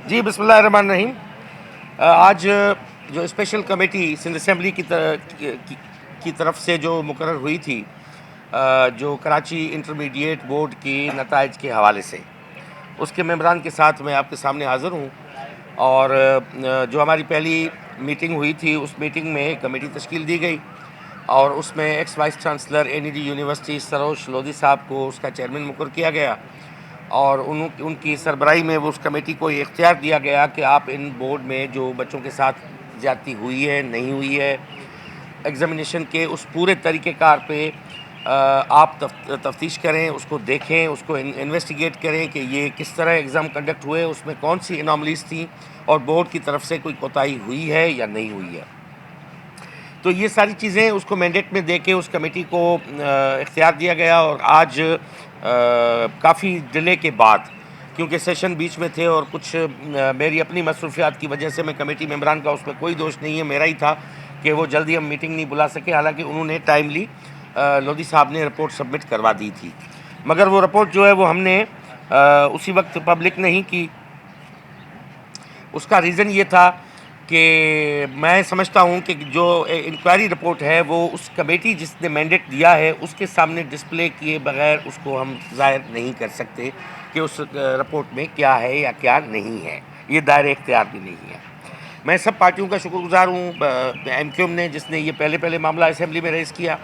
जी, बिस्मिल्लाहिर्रहमानिर्रहीम। आज जो स्पेशल कमेटी सिंध असेंबली की तरफ से जो मुकर्रर हुई थी, जो कराची इंटरमीडिएट बोर्ड की नताइज के हवाले से, उसके मेंबरान के साथ मैं आपके सामने हाज़िर हूँ। और जो हमारी पहली मीटिंग हुई थी, उस मीटिंग में कमेटी तश्कील दी गई और उसमें x vice chancellor NED university Saroj Lodhi साहब को उसका चेयरमैन मुकर्रर किया गया और उनकी सरबराही में वो उस कमेटी को ये इख्तियार दिया गया कि आप इन बोर्ड में जो बच्चों के साथ ज़्यादती हुई है, नहीं हुई है, एग्ज़ामिनेशन के उस पूरे तरीक़ेकार पे आप तफ्तीश करें, उसको देखें, उसको इन्वेस्टिगेट करें कि ये किस तरह एग्ज़ाम कंडक्ट हुए, उसमें कौन सी एनॉमलीज़ थी और बोर्ड की तरफ से कोई कोताही हुई है या नहीं हुई है। तो ये सारी चीज़ें उसको मैंडेट में दे के उस कमेटी को इख्तियार दिया गया। और आज काफ़ी डिले के बाद, क्योंकि सेशन बीच में थे और कुछ मेरी अपनी मसरूफियात की वजह से मैं कमेटी मेंबरान का उसमें कोई दोष नहीं है, मेरा ही था कि वो जल्दी हम मीटिंग नहीं बुला सके। हालांकि उन्होंने टाइमली लोधी साहब ने रिपोर्ट सबमिट करवा दी थी, मगर वो रिपोर्ट जो है वो हमने उसी वक्त पब्लिक नहीं की। उसका रीज़न ये था कि मैं समझता हूँ कि जो इंक्वायरी रिपोर्ट है वो उस कमेटी जिसने मैंडेट दिया है उसके सामने डिस्प्ले किए बगैर उसको हम ज़ाहिर नहीं कर सकते कि उस रिपोर्ट में क्या है या क्या नहीं है। ये दायरे इख्तियार भी नहीं है। मैं सब पार्टियों का शुक्रगुजार हूँ। एमक्यूएम ने, जिसने ये पहले मामला असेंबली में रेज़ किया,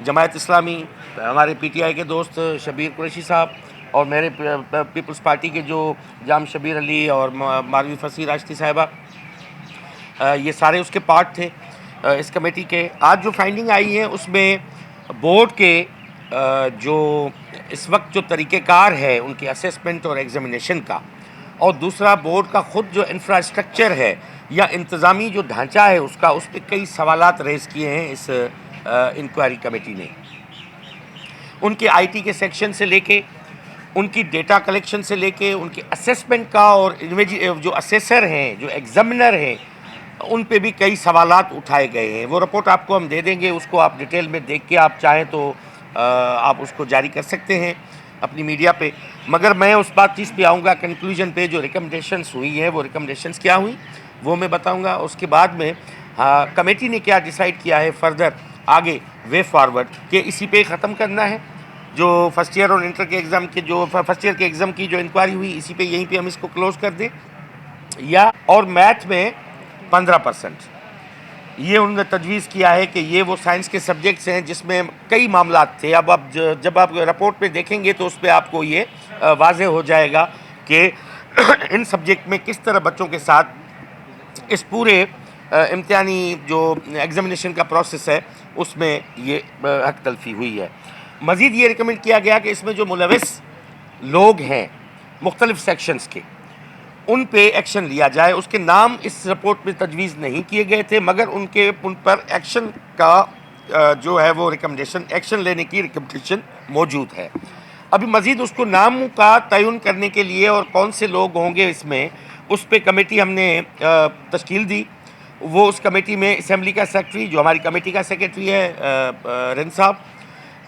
जमायत इस्लामी, हमारे पीटीआई के दोस्त शबीर कुरैशी साहब और मेरे पीपल्स पार्टी के जो जाम शबीर अली और मारवी फसी राशती साहिबा, ये सारे उसके पार्ट थे इस कमेटी के। आज जो फाइंडिंग आई है उसमें बोर्ड के जो इस वक्त जो तरीक़ेकार है उनके असेसमेंट और एग्ज़ामिनेशन का, और दूसरा बोर्ड का ख़ुद जो इंफ्रास्ट्रक्चर है या इंतज़ामी जो ढांचा है उसका, उस पर कई सवालात रेज़ किए हैं इस इंक्वायरी कमेटी ने। उनके आईटी के सेक्शन से लेके, उनकी डेटा कलेक्शन से लेके, उनके असेसमेंट का, और जो असेसर हैं, जो एग्ज़ामिनर हैं, उन पे भी कई सवालात उठाए गए हैं। वो रिपोर्ट आपको हम दे देंगे, उसको आप डिटेल में देख के आप चाहें तो आप उसको जारी कर सकते हैं अपनी मीडिया पे। मगर मैं उस चीज़ पे आऊँगा कंक्लूजन पे, जो रिकमेंडेशंस हुई हैं वो रिकमेंडेशंस क्या हुई वो मैं बताऊँगा। उसके बाद में कमेटी ने क्या डिसाइड किया है फर्दर आगे वे फॉरवर्ड, कि इसी पे ख़त्म करना है। जो फर्स्ट ईयर और इंटर के एग्ज़ाम के जो फर्स्ट ईयर के एग्ज़ाम की जो इंक्वायरी हुई, इसी पे यहीं पे हम इसको क्लोज़ कर दें, या और मैथ में 15%। ये उन्होंने तजवीज़ किया है कि ये वो साइंस के सब्जेक्ट्स हैं जिसमें कई मामलात थे। अब आप जब आप रिपोर्ट में देखेंगे तो उस पर आपको ये वाज़े हो जाएगा कि इन सब्जेक्ट में किस तरह बच्चों के साथ इस पूरे इम्तिहानी जो एग्ज़ामिनेशन का प्रोसेस है उसमें ये हक तलफ़ी हुई है। मज़ीद ये रिकमेंड किया गया कि इसमें जो मुलविस लोग हैं मुख्तलिफ़ सेक्शंस के, उन पे एक्शन लिया जाए। उसके नाम इस रिपोर्ट में तजवीज़ नहीं किए गए थे, मगर उन पर एक्शन का जो है वो रिकमेंडेशन, एक्शन लेने की रिकमेंडेशन मौजूद है। अभी मज़ीद उसको नाम का तयन करने के लिए और कौन से लोग होंगे इसमें, उस पर कमेटी हमने तश्कील दी। वो उस कमेटी में असम्बली का सेक्रेटरी, जो हमारी कमेटी का सेक्रेटरी है रिन साहब,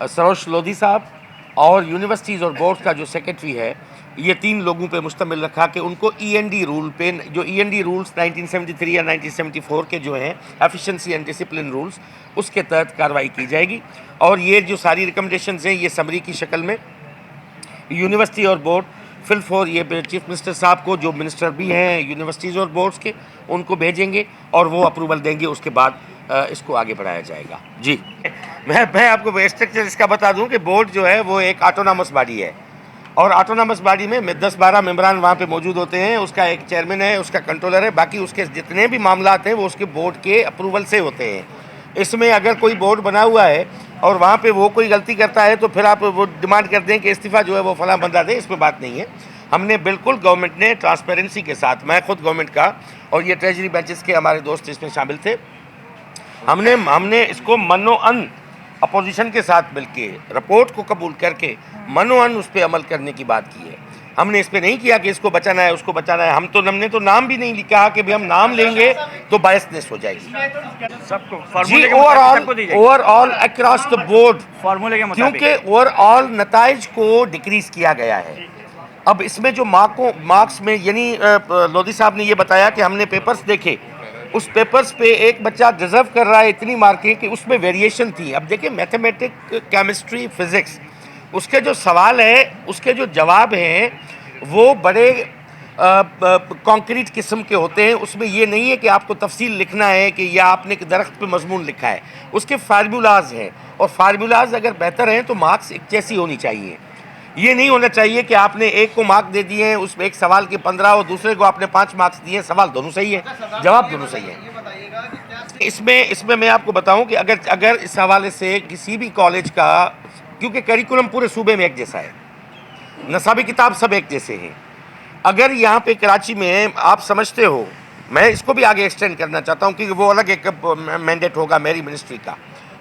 सरोज लोधी साहब, और यूनिवर्सिटीज़ और बोर्ड्स का जो सेक्रेटरी है, ये 3 लोगों पे मुश्तमिल रखा कि उनको ईएनडी रूल पे, जो ईएनडी रूल्स 1973 या 1974 के जो हैं एफिशिएंसी एंड डिसिप्लिन रूल्स, उसके तहत कार्रवाई की जाएगी। और ये जो सारी रिकमेंडेशंस हैं ये समरी की शक्ल में यूनिवर्सिटी और बोर्ड फिल फॉर ये चीफ मिनिस्टर साहब को, जो मिनिस्टर भी हैं यूनिवर्सिटीज़ और बोर्ड्स के, उनको भेजेंगे और वो अप्रूवल देंगे। उसके बाद इसको आगे बढ़ाया जाएगा। जी, मैं आपको स्ट्रक्चर इसका बता दूं कि बोर्ड जो है वो एक ऑटोनॉमस बॉडी है और ऑटोनॉमस बॉडी में 10-12 मेंबरान वहाँ पे मौजूद होते हैं। उसका एक चेयरमैन है, उसका कंट्रोलर है, बाकी उसके जितने भी मामलात हैं वो उसके बोर्ड के अप्रूवल से होते हैं। इसमें अगर कोई बोर्ड बना हुआ है और वहाँ पे वो कोई गलती करता है तो फिर आप वो डिमांड कर दें कि इस्तीफ़ा जो है वो फलां बंदा दे, इसमें बात नहीं है। हमने बिल्कुल गवर्नमेंट ने ट्रांसपेरेंसी के साथ, मैं खुद गवर्नमेंट का और ये ट्रेजरी बेंचेस के हमारे दोस्त इसमें शामिल थे, हमने इसको मनो-अन अपोजिशन के साथ मिलके रिपोर्ट को कबूल करके मनो-अन उस पर अमल करने की बात की है। हमने इस पर नहीं किया कि इसको बचाना है उसको बचाना है। हमने तो नाम भी नहीं लिखा कि भाई हम नाम लेंगे तो बायसनेस हो जाएगी। सबको जी, ओवरऑल अक्रॉस द बोर्ड, क्योंकि ओवरऑल नताइज को डिक्रीज किया गया है। अब इसमें जो मार्क्स में यानी लोधी साहब ने ये बताया कि हमने पेपर्स देखे, उस पेपर्स पे एक बच्चा डिजर्व कर रहा है इतनी मार्कें कि उसमें वेरिएशन थी। अब देखिए मैथमेटिक्स, केमिस्ट्री, फिज़िक्स, उसके जो सवाल है, उसके जो जवाब हैं वो बड़े कॉन्क्रीट किस्म के होते हैं। उसमें ये नहीं है कि आपको तफसील लिखना है कि या आपने एक दरख्त पे मजमून लिखा है, उसके फार्मूलाज हैं, और फार्मूलाज अगर बेहतर हैं तो मार्क्स एक जैसी होनी चाहिए। ये नहीं होना चाहिए कि आपने एक को मार्क दे दिए हैं, उसमें एक सवाल के 15 और दूसरे को आपने 5 मार्क्स दिए, सवाल दोनों सही है, जवाब दोनों सही है। इसमें मैं आपको बताऊं कि अगर इस हवाले से किसी भी कॉलेज का, क्योंकि करिकुलम पूरे सूबे में एक जैसा है, नसाबी किताब सब एक जैसे हैं, अगर यहाँ पे कराची में आप समझते हो, मैं इसको भी आगे एक्सटेंड करना चाहता हूँ क्योंकि वो अलग एक मैंडेट होगा मेरी मिनिस्ट्री का,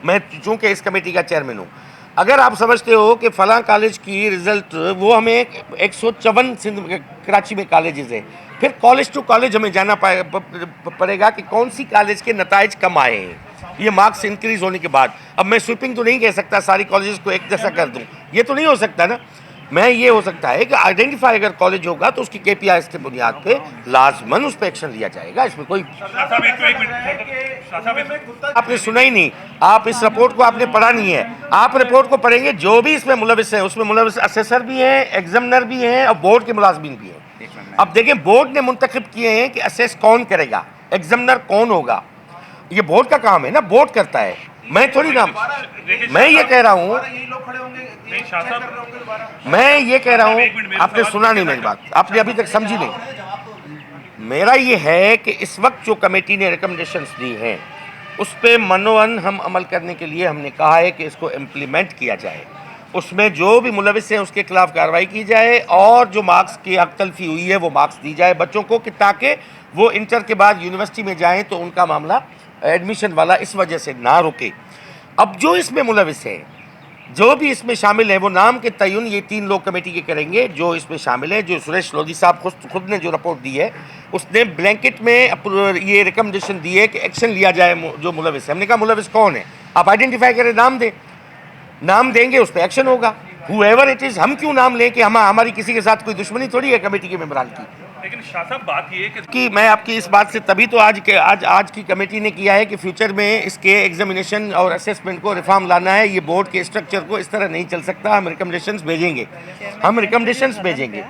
मैं चूँकि इस कमेटी का चेयरमैन हूँ। अगर आप समझते हो कि फ़लाँ कॉलेज की रिज़ल्ट वो हमें 154 कराची में कॉलेजेस हैं, फिर कॉलेज टू कॉलेज हमें जाना पड़ेगा कि कौन सी कॉलेज के नताइज कम आए हैं ये मार्क्स इंक्रीज़ होने के बाद। अब मैं स्वीपिंग तो नहीं कह सकता सारी कॉलेजेस को एक जैसा कर दूँ, ये तो नहीं हो सकता ना। मैं ये हो सकता है कि आइडेंटिफाई अगर कॉलेज होगा तो उसकी KPIs के बुनियाद पे लाजमन उस पर एक्शन लिया जाएगा। इसमें कोई आपने सुना ही नहीं, आप इस रिपोर्ट को आपने पढ़ा नहीं है। आप रिपोर्ट को पढ़ेंगे, जो भी इसमें मुलविस है उसमें मुलविस असेसर भी हैं, एग्जामिनर भी हैं और बोर्ड के मुलाजमीन भी हैं। अब देखें बोर्ड ने मुंतखब किए हैं कि असेस कौन करेगा, एग्जामिनर कौन होगा, ये बोर्ड का काम है ना, बोर्ड करता है, मैं थोड़ी नाम। मैं ये कह रहा हूँ, मैं ये कह रहा हूँ, आपने सुना नहीं मेरी बात, आपने अभी तक समझी नहीं। मेरा ये है कि इस वक्त जो कमेटी ने रिकमेंडेशंस दी हैं उस पर मनोवन हम अमल करने के लिए हमने कहा है कि इसको इम्प्लीमेंट किया जाए, उसमें जो भी मुलविस हैं उसके खिलाफ कार्रवाई की जाए और जो मार्क्स की हक तलफी हुई है वो मार्क्स दी जाए बच्चों को, कि ताकि वो इंटर के बाद यूनिवर्सिटी में जाएँ तो उनका मामला एडमिशन वाला इस वजह से ना रुके। अब जो इसमें मुलविस है, जो भी इसमें शामिल है, वो नाम के तयन ये 3 लोग कमेटी के करेंगे जो इसमें शामिल है। जो सुरेश लोधी साहब खुद ने जो रिपोर्ट दी है उसने ब्लैंकेट में ये रिकमेंडेशन दी है कि एक्शन लिया जाए जो मुलविस है। हमने कहा मुलविस कौन है, आप आइडेंटिफाई करें, नाम दें, नाम देंगे उस पर एक्शन होगा, हुएवर इट इज़। हम क्यों नाम लें कि हमारी किसी के साथ कोई दुश्मनी थोड़ी है कमेटी के मेंबरान की। लेकिन शाह साहब बात ये है कि मैं आपकी इस बात से तभी तो आज की कमेटी ने किया है कि फ्यूचर में इसके एग्जामिनेशन और असेसमेंट को रिफॉर्म लाना है। ये बोर्ड के स्ट्रक्चर को इस तरह नहीं चल सकता। हम रिकमेंडेशंस भेजेंगे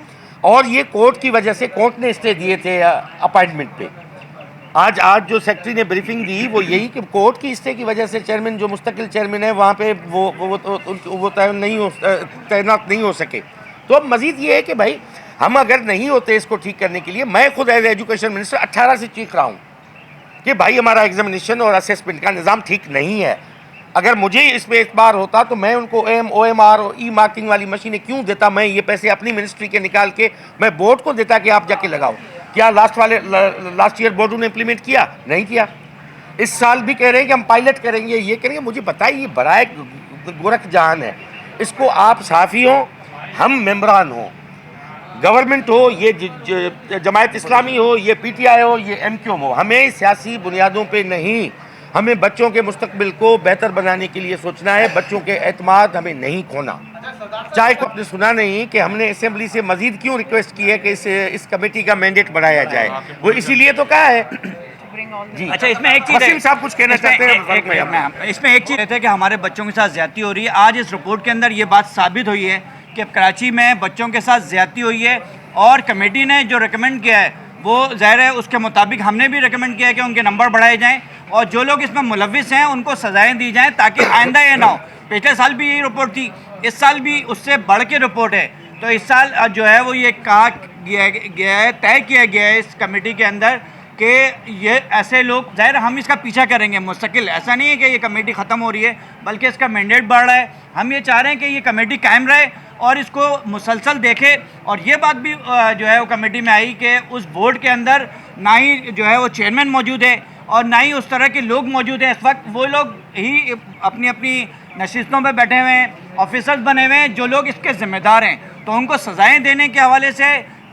और ये कोर्ट की वजह से, कोर्ट ने स्टे दिए थे अपॉइंटमेंट पे। आज जो सेक्रेटरी ने ब्रीफिंग दी वो यही कि कोर्ट की स्टे की वजह से चेयरमैन जो मुस्तकिल चेयरमैन है वहाँ पे वो तैनात नहीं हो सके। तो अब मज़ीद ये है कि भाई हम अगर नहीं होते इसको ठीक करने के लिए, मैं खुद एज एजुकेशन मिनिस्टर 18 से चीख रहा हूँ कि भाई हमारा एग्जामिनेशन और असेसमेंट का निज़ाम ठीक नहीं है। अगर मुझे इस पर एतबार होता तो मैं उनको OMR और ई मार्किंग वाली मशीनें क्यों देता, मैं ये पैसे अपनी मिनिस्ट्री के निकाल के मैं बोर्ड को देता कि आप जाके लगाओ। क्या लास्ट ईयर बोर्ड ने इम्प्लीमेंट किया? नहीं किया। इस साल भी कह रहे हैं कि हम पायलट करेंगे, ये करेंगे। मुझे बताइए, ये बड़ा एक गोरख जहान है, इसको आप साफ़ी हो, हम मेम्बरान हो, गवर्नमेंट हो, ये जमायत इस्लामी हो, ये PTI हो, ये MQM हो, हमें सियासी बुनियादों पे नहीं, हमें बच्चों के मुस्तकबिल को बेहतर बनाने के लिए सोचना है। बच्चों के एतमाद हमें नहीं खोना। चाहे को आपने सुना नहीं कि हमने असेंबली से मजीद क्यों रिक्वेस्ट की है कि इस कमेटी का मैंडेट बढ़ाया जाए, वो इसीलिए तो कहा है जी। अच्छा, इसमें एक चीज़ वसीम साहब कुछ कहना चाहते हैं? इसमें एक चीज़ है कि हमारे बच्चों के साथ ज्यादती हो रही है। आज इस रिपोर्ट के अंदर ये बात साबित हुई है कि कराची में बच्चों के साथ ज्यादती हुई है और कमेटी ने जो रिकमेंड किया है वो ज़ाहिर है उसके मुताबिक हमने भी रिकमेंड किया है कि उनके नंबर बढ़ाए जाएं और जो लोग इसमें मुलविस हैं उनको सज़ाएं दी जाएं ताकि आइंदा ये ना हो। पिछले साल भी यही रिपोर्ट थी, इस साल भी उससे बढ़ के रिपोर्ट है। तो इस साल जो है वो ये कहा गया है, तय किया गया है इस कमेटी के अंदर कि ये ऐसे लोग, ज़ाहिर हम इसका पीछा करेंगे मुस्तकिल। ऐसा नहीं है कि ये कमेटी ख़त्म हो रही है, बल्कि इसका मैंडेट बढ़ रहा है। हम ये चाह रहे हैं कि ये कमेटी कायम रहे और इसको मुसलसल देखे। और ये बात भी जो है वो कमेटी में आई कि उस बोर्ड के अंदर ना ही जो है वो चेयरमैन मौजूद है और ना ही उस तरह के लोग मौजूद हैं। इस वक्त वो लोग ही अपनी अपनी नशिस्तों पर बैठे हुए हैं, ऑफिसर्स बने हुए हैं जो लोग इसके ज़िम्मेदार हैं। तो उनको सज़ाएँ देने के हवाले से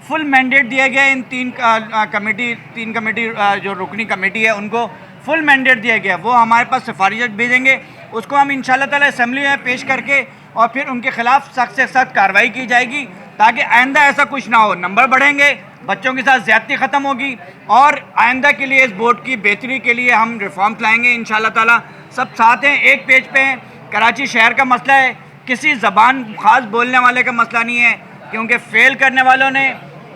फुल मैंडेट दिया गया। इन तीन कमेटी जो रुकनी कमेटी है उनको फुल मैंडेट दिया गया। वो हमारे पास सिफारिश भेजेंगे, उसको हम इंशाल्लाह ताला असेंबली में पेश करके और फिर उनके खिलाफ सख्त से सख्त कार्रवाई की जाएगी ताकि आइंदा ऐसा कुछ ना हो। नंबर बढ़ेंगे, बच्चों के साथ ज़्यादती ख़त्म होगी और आइंदा के लिए इस बोर्ड की बेहतरी के लिए हम रिफॉर्म्स लाएंगे इंशाल्लाह ताला। सब साथ हैं, एक पेज पे हैं। कराची शहर का मसला है, किसी ज़बान ख़ास बोलने वाले का मसला नहीं है, क्योंकि फ़ेल करने वालों ने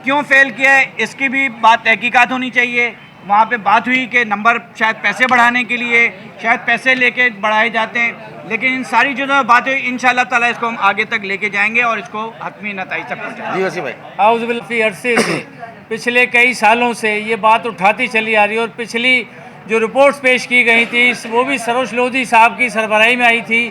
क्यों फ़ेल किया है इसकी भी बात तहकीकात होनी चाहिए। वहाँ पे बात हुई कि नंबर शायद पैसे बढ़ाने के लिए, शायद पैसे लेके बढ़ाए जाते हैं, लेकिन इन सारी चीज़ों में बात हुई। इंशाल्लाह ताला इसको हम आगे तक लेके जाएंगे और इसको हतमी नतीजे तक पहुँचाएंगे। जी वसीम भाई, हाउसबिल अरसे से पिछले कई सालों से ये बात उठाती चली आ रही है और पिछली जो रिपोर्ट्स पेश की गई थी वो भी सरोज लोधी साहब की सरबराही में आई थी।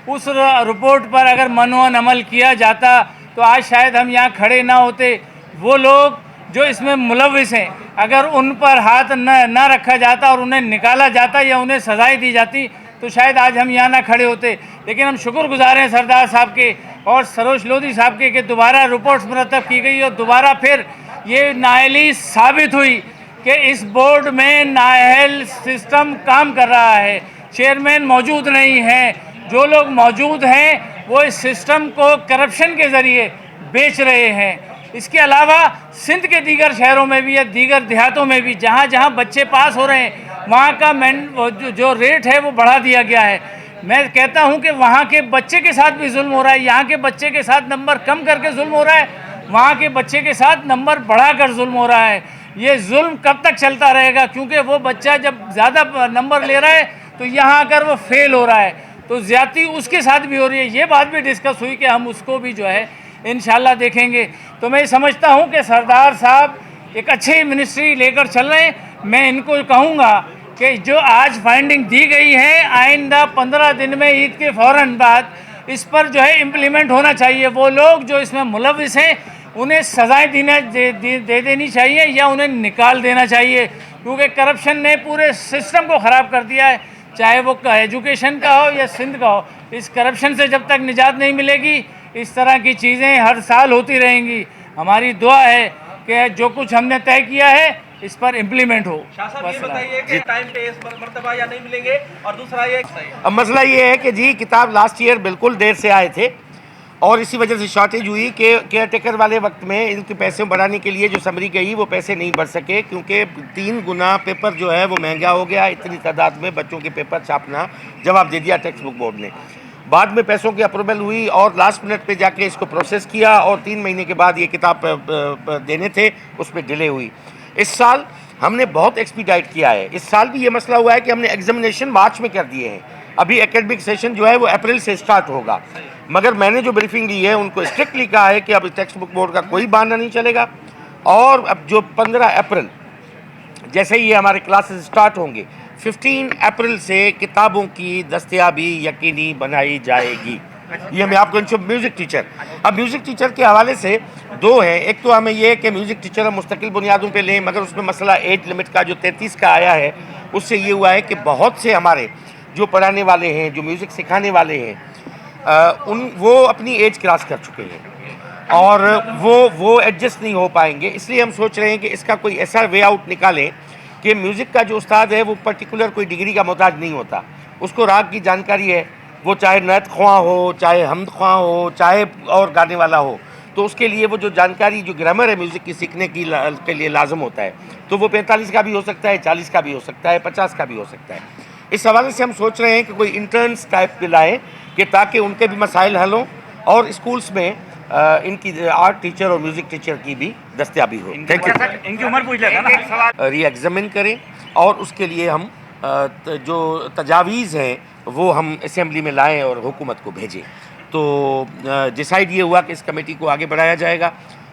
उस रिपोर्ट पर अगर मनोअन अमल किया जाता तो आज शायद हम यहाँ खड़े ना होते। वो लोग जो इसमें मुलविस हैं, अगर उन पर हाथ न रखा जाता और उन्हें निकाला जाता या उन्हें सजाएं दी जाती तो शायद आज हम यहाँ ना खड़े होते। लेकिन हम शुक्रगुजार हैं सरदार साहब के और सरोज लोधी साहब के कि दोबारा रिपोर्ट्स मुरतब की गई और दोबारा फिर ये नाअहली साबित हुई कि इस बोर्ड में नाअहल सिस्टम काम कर रहा है, चेयरमैन मौजूद नहीं है। जो लोग मौजूद हैं वो इस सिस्टम को करप्शन के ज़रिए बेच रहे हैं। इसके अलावा सिंध के दीगर शहरों में भी या दीगर देहातों में भी जहाँ जहाँ बच्चे पास हो रहे हैं वहाँ का जो रेट है वो बढ़ा दिया गया है। मैं कहता हूँ कि वहाँ के बच्चे के साथ भी जुल्म हो रहा है। यहाँ के बच्चे के साथ नंबर कम करके जुल्म हो रहा है, वहाँ के बच्चे के साथ नंबर बढ़ाकर जुल्म हो रहा है। ये जुल्म कब तक चलता रहेगा? क्योंकि वो बच्चा जब ज़्यादा नंबर ले रहा है तो यहाँ आकर वो फेल हो रहा है, तो ज़्यादती उसके साथ भी हो रही है। ये बात भी डिस्कस हुई कि हम उसको भी जो है इंशाल्लाह देखेंगे। तो मैं समझता हूँ कि सरदार साहब एक अच्छी मिनिस्ट्री लेकर चल रहे हैं। मैं इनको कहूँगा कि जो आज फाइंडिंग दी गई है आइंदा 15 दिन में ईद के फ़ौरन बाद इस पर जो है इम्प्लीमेंट होना चाहिए। वो लोग जो इसमें मुलविस हैं उन्हें सज़ाएँ दे देनी चाहिए या उन्हें निकाल देना चाहिए, क्योंकि करप्शन ने पूरे सिस्टम को ख़राब कर दिया है, चाहे वो एजुकेशन का हो या सिंध का हो। इस करप्शन से जब तक निजात नहीं मिलेगी इस तरह की चीज़ें हर साल होती रहेंगी। हमारी दुआ है कि जो कुछ हमने तय किया है इस पर इम्प्लीमेंट हो। शाह साहब ये बताइए कि टाइम पे इस मरतबा या नहीं मिलेंगे, और दूसरा ये अब मसला ये है कि जी किताब लास्ट ईयर बिल्कुल देर से आए थे और इसी वजह से शॉर्टेज हुई कि केयर टेकर वाले वक्त में इनके पैसे बढ़ाने के लिए जो समरी गई वो पैसे नहीं बढ़ सके, क्योंकि 3 गुना पेपर जो है वो महंगा हो गया। इतनी तादाद में बच्चों के पेपर छापना जवाब दे दिया टेक्स्ट बुक बोर्ड ने। बाद में पैसों की अप्रूवल हुई और लास्ट मिनट पे जाके इसको प्रोसेस किया और 3 महीने के बाद ये किताब देने थे, उसमें डिले हुई। इस साल हमने बहुत एक्सपीडाइट किया है। इस साल भी ये मसला हुआ है कि हमने एग्जामिनेशन मार्च में कर दिए हैं। अभी एकेडमिक सेशन जो है वो अप्रैल से स्टार्ट होगा, मगर मैंने जो ब्रीफिंग ली है उनको स्ट्रिक्टली कहा है कि अब टेक्स्ट बुक बोर्ड का कोई बहाना नहीं चलेगा। और अब जो 15 अप्रैल जैसे ही ये हमारे क्लासेस स्टार्ट होंगे 15 अप्रैल से किताबों की दस्तयाबी यकीनी बनाई जाएगी। ये मैं आपको म्यूज़िक टीचर, अब म्यूज़िक टीचर के हवाले से 2 हैं। एक तो हमें ये कि म्यूज़िक टीचर हम मुस्तकिल बुनियादों पे लें, मगर उसमें मसला एज लिमिट का जो 33 का आया है उससे ये हुआ है कि बहुत से हमारे जो पढ़ाने वाले हैं, जो म्यूज़िक सिखाने वाले हैं, वो अपनी एज क्रॉस कर चुके हैं और वो एडजस्ट नहीं हो पाएंगे। इसलिए हम सोच रहे हैं कि इसका कोई ऐसा वे आउट निकालें कि म्यूज़िक का जो उस्ताद है वो पर्टिकुलर कोई डिग्री का मोहताज नहीं होता, उसको राग की जानकारी है, वो चाहे नत ख्वां हो, चाहे हमद ख्वां हो, चाहे और गाने वाला हो, तो उसके लिए वो जो जानकारी जो ग्रामर है म्यूज़िक की सीखने की के लिए लाजम होता है, तो वो 45 का भी हो सकता है, 40 का भी हो सकता है, 50 का भी हो सकता है। इस हवाले से हम सोच रहे हैं कि कोई इंटर्न्स टाइप पे लाएँ कि ताकि उनके भी मसाइल हल हों और स्कूल्स में इनकी आर्ट टीचर और म्यूज़िक टीचर की भी दस्तयाबी हो। Thank you. इनकी उम्र पूछ लेगा ना। री एग्जामिन करें और उसके लिए हम जो तजावीज़ हैं वो हम असेंबली में लाएं और हुकूमत को भेजें। तो डिसाइड ये हुआ कि इस कमेटी को आगे बढ़ाया जाएगा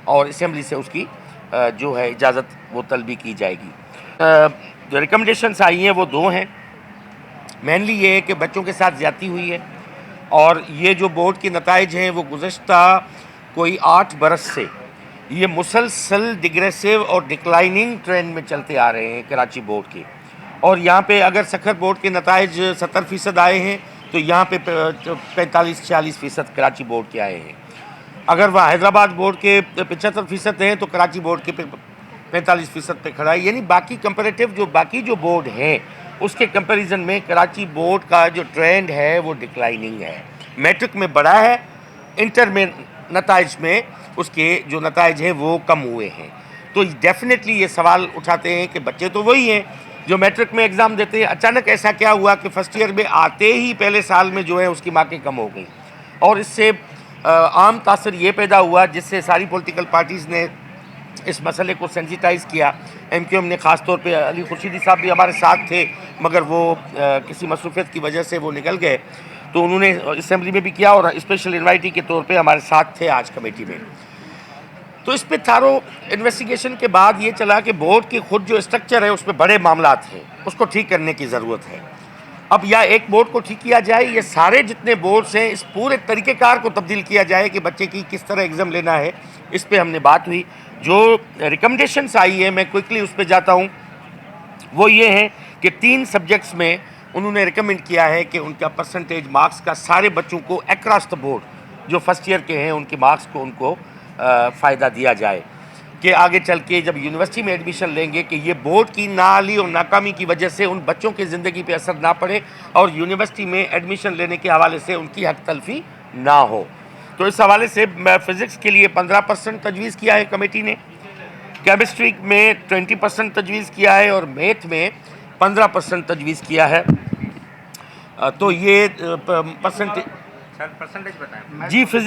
और असेंबली से उसकी जो है इजाज़त वो तलबी की जाएगी। जो रिकमेंडेशंस आई हैं वो 2 हैं। मेनली ये है कि बच्चों के साथ ज़्यादती हुई है और ये जो बोर्ड के नताइज हैं वो गुज़श्ता कोई 8 बरस से ये मुसलसल डिग्रेसिव और डिक्लाइनिंग ट्रेंड में चलते आ रहे हैं कराची बोर्ड के। और यहाँ पे अगर सखर बोर्ड के नताइज 70% आए हैं तो यहाँ पे 45-46% कराची बोर्ड के आए हैं। अगर वह हैदराबाद बोर्ड के 75% हैं तो कराची बोर्ड के 45% पे खड़ा है। यानी बाकी कंपैरेटिव जो बाकी जो बोर्ड हैं उसके कंपैरिजन में कराची बोर्ड का जो ट्रेंड है वो डिक्लाइनिंग है। मैट्रिक में बढ़ा है, इंटर में नताइज में उसके जो नताइज हैं वो कम हुए हैं। तो डेफिनेटली ये सवाल उठाते हैं कि बच्चे तो वही हैं जो मैट्रिक में एग्ज़ाम देते हैं, अचानक ऐसा क्या हुआ कि फर्स्ट ईयर में आते ही पहले साल में जो है उसकी मार्कें कम हो गई। और इससे आम तासर ये पैदा हुआ जिससे सारी पॉलिटिकल पार्टीज़ ने इस मसले को सेंसिटाइज़ किया। MQM ने ख़ास तौर पे, अली खुर्शीदी साहब भी हमारे साथ थे मगर वो किसी मसरूफियत की वजह से वो निकल गए, तो उन्होंने असेंबली में भी किया और स्पेशल इन्वाइटी के तौर पे हमारे साथ थे आज कमेटी में। तो इस पे थारो इन्वेस्टिगेशन के बाद ये चला कि बोर्ड की खुद जो स्ट्रक्चर है उसमें बड़े मामलात हैं, उसको ठीक करने की ज़रूरत है। अब या एक बोर्ड को ठीक किया जाए, ये सारे जितने बोर्ड्स हैं इस पूरे तरीक़ेकार को तब्दील किया जाए कि बच्चे की किस तरह एग्ज़ाम लेना है। इस पे हमने बात हुई। जो रिकमेंडेशंस आई है मैं क्विकली उस पे जाता हूँ। वो ये है कि 3 सब्जेक्ट्स में उन्होंने रिकमेंड किया है कि उनका परसेंटेज मार्क्स का सारे बच्चों को अक्रॉस द बोर्ड जो फर्स्ट ईयर के हैं उनके मार्क्स को उनको फ़ायदा दिया जाए कि आगे चल के जब यूनिवर्सिटी में एडमिशन लेंगे कि ये बोर्ड की नाअहली और नाकामी की वजह से उन बच्चों की ज़िंदगी पे असर ना पड़े और यूनिवर्सिटी में एडमिशन लेने के हवाले से उनकी हक तलफी ना हो। तो इस हवाले से फ़िज़िक्स के लिए 15% तजवीज़ किया है कमेटी ने, केमिस्ट्री में 20% तजवीज़ किया है और मैथ में 15% तजवीज़ किया है। तो ये परसेंटेज सर परसेंटेज बताएं जी फिज़िक्स